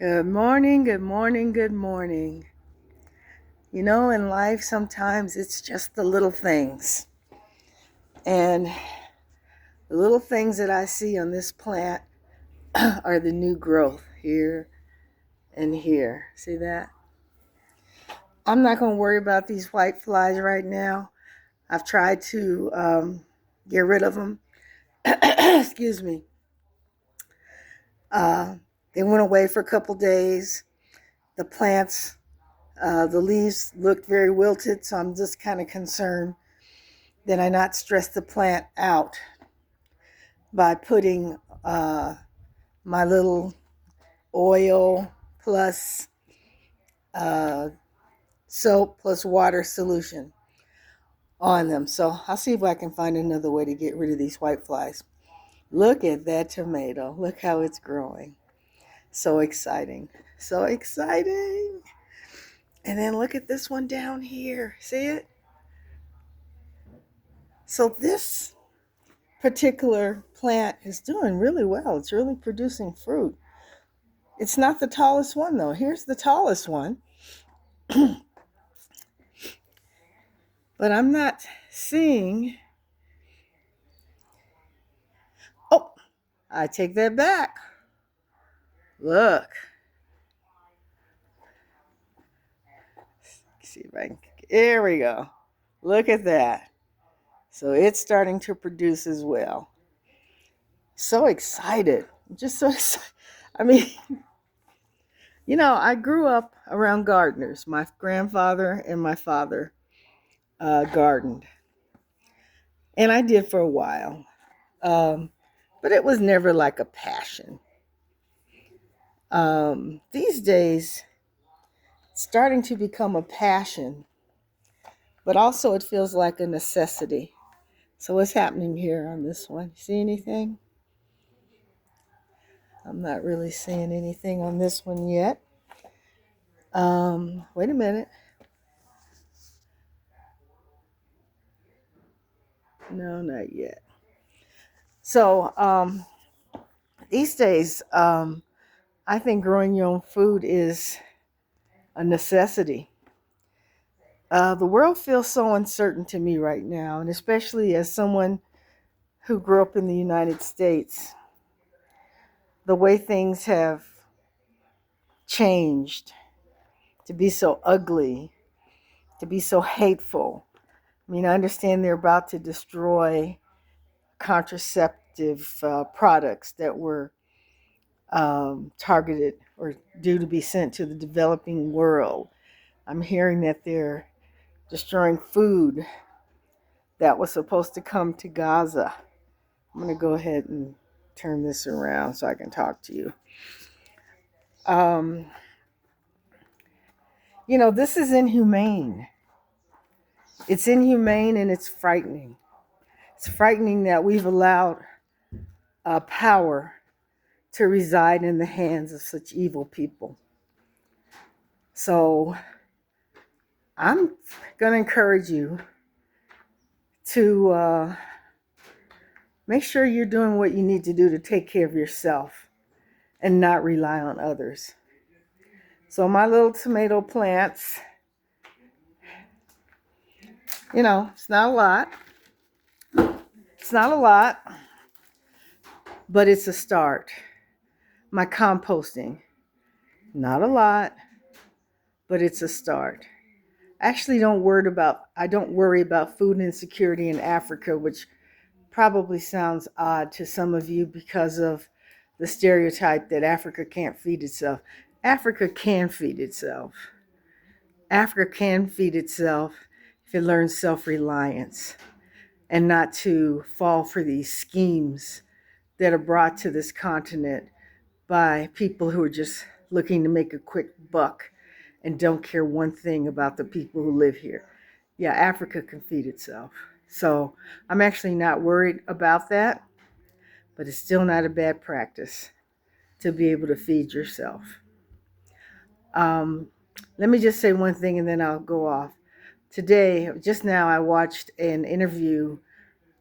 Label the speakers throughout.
Speaker 1: Good morning, good morning, good morning. You know, in life, sometimes it's just the little things. And the little things that I see on this plant are the new growth here and here. See that? I'm not going to worry about these white flies right now. I've tried to get rid of them. Excuse me. Uh, they went away for a couple days. The plants, the leaves looked very wilted, so I'm just kind of concerned that I not stress the plant out by putting my little oil plus uh, soap plus water solution on them. So I'll see if I can find another way to get rid of these white flies. Look at that tomato. Look how it's growing. So exciting. So exciting. And then look at this one down here. See it? So this particular plant is doing really well. It's really producing fruit. It's not the tallest one though. Here's the tallest one. But I'm not seeing. Oh, I take that back. Look. See if I can. There we go. Look at that. So it's starting to produce as well. So excited. I'm just so excited. I mean, I grew up around gardeners. My grandfather and my father gardened. And I did for a while. But it was never like a passion. These days, it's starting to become a passion, but also it feels like a necessity. So what's happening here on this one? See anything? I'm not really seeing anything on this one yet. Wait a minute. No, not yet. So these days, I think growing your own food is a necessity. The world feels so uncertain to me right now, and especially as someone who grew up in the United States, the way things have changed to be so ugly, to be so hateful. I mean, I understand they're about to destroy contraceptive products that were targeted or due to be sent to the developing world. I'm hearing that they're destroying food that was supposed to come to Gaza. I'm going to go ahead and turn this around so I can talk to you. This is inhumane. It's inhumane and it's frightening. It's frightening that we've allowed power to reside in the hands of such evil people. So I'm going to encourage you to make sure you're doing what you need to do to take care of yourself and not rely on others. So my little tomato plants, it's not a lot. It's not a lot, but it's a start. My composting, not a lot, but it's a start. I don't worry about food insecurity in Africa, which probably sounds odd to some of you because of the stereotype that Africa can't feed itself. Africa can feed itself. Africa can feed itself if it learns self-reliance and not to fall for these schemes that are brought to this continent by people who are just looking to make a quick buck and don't care one thing about the people who live here. Yeah, Africa can feed itself. So I'm actually not worried about that, but it's still not a bad practice to be able to feed yourself. Let me just say one thing and then I'll go off. Today, just now, I watched an interview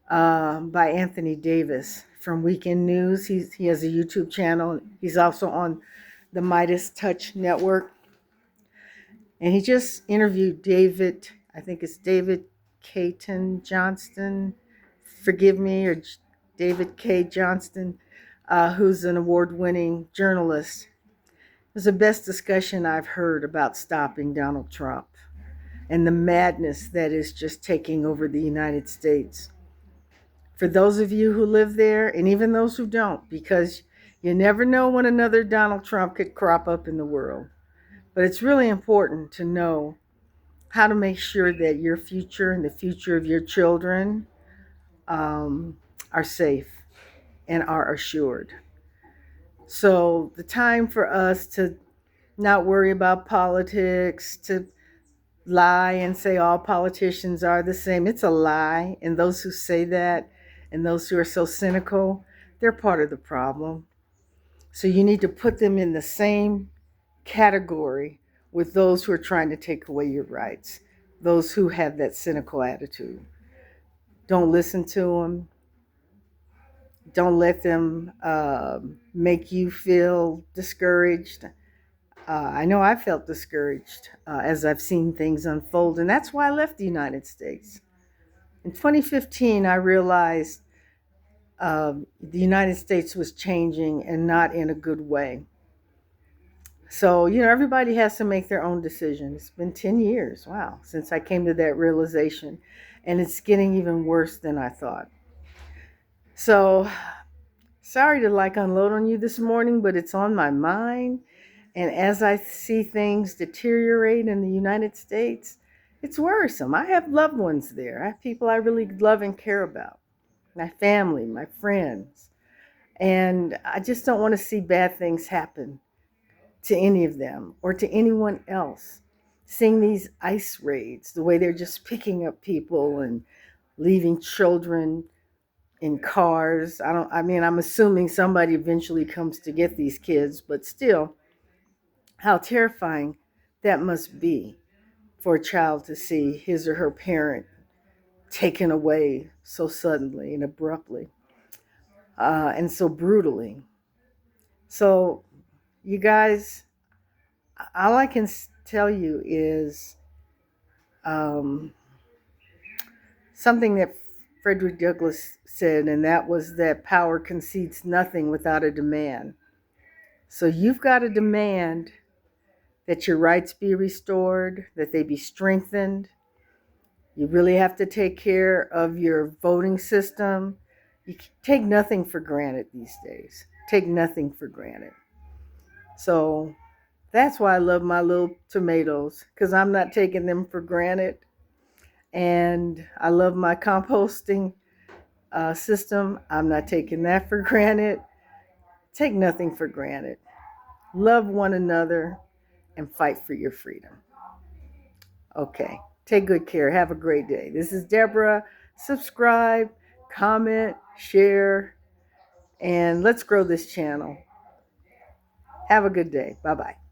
Speaker 1: by Anthony Davis from Weekend News. He has a YouTube channel. He's also on the Midas Touch Network. And he just interviewed David, I think it's David Caton Johnston, forgive me, or David K. Johnston, who's an award-winning journalist. It was the best discussion I've heard about stopping Donald Trump and the madness that is just taking over the United States. For those of you who live there, and even those who don't, because you never know when another Donald Trump could crop up in the world. But it's really important to know how to make sure that your future and the future of your children are safe and are assured. So the time for us to not worry about politics, to lie and say all politicians are the same. It's a lie. And those who say that and those who are so cynical, they're part of the problem. So you need to put them in the same category with those who are trying to take away your rights, those who have that cynical attitude. Don't listen to them. Don't let them make you feel discouraged. I know I felt discouraged as I've seen things unfold, and that's why I left the United States. In 2015, I realized the United States was changing and not in a good way. So, everybody has to make their own decision. It's been 10 years, wow, since I came to that realization, and it's getting even worse than I thought. So, sorry to unload on you this morning, but it's on my mind. And as I see things deteriorate in the United States, it's worrisome. I have loved ones there. I have people I really love and care about, my family, my friends. And I just don't want to see bad things happen to any of them or to anyone else. Seeing these ICE raids, the way they're just picking up people and leaving children in cars. I'm assuming somebody eventually comes to get these kids, but still, how terrifying that must be for a child to see his or her parent taken away so suddenly and abruptly and so brutally. So, you guys, all I can tell you is something that Frederick Douglass said, and that was that power concedes nothing without a demand. So you've got to demand that your rights be restored, that they be strengthened. You really have to take care of your voting system. You take nothing for granted these days. Take nothing for granted. So that's why I love my little tomatoes, because I'm not taking them for granted. And I love my composting system. I'm not taking that for granted. Take nothing for granted. Love one another and fight for your freedom. Okay. Take good care. Have a great day. This is Deborah. Subscribe, comment, share, and let's grow this channel. Have a good day. Bye-bye.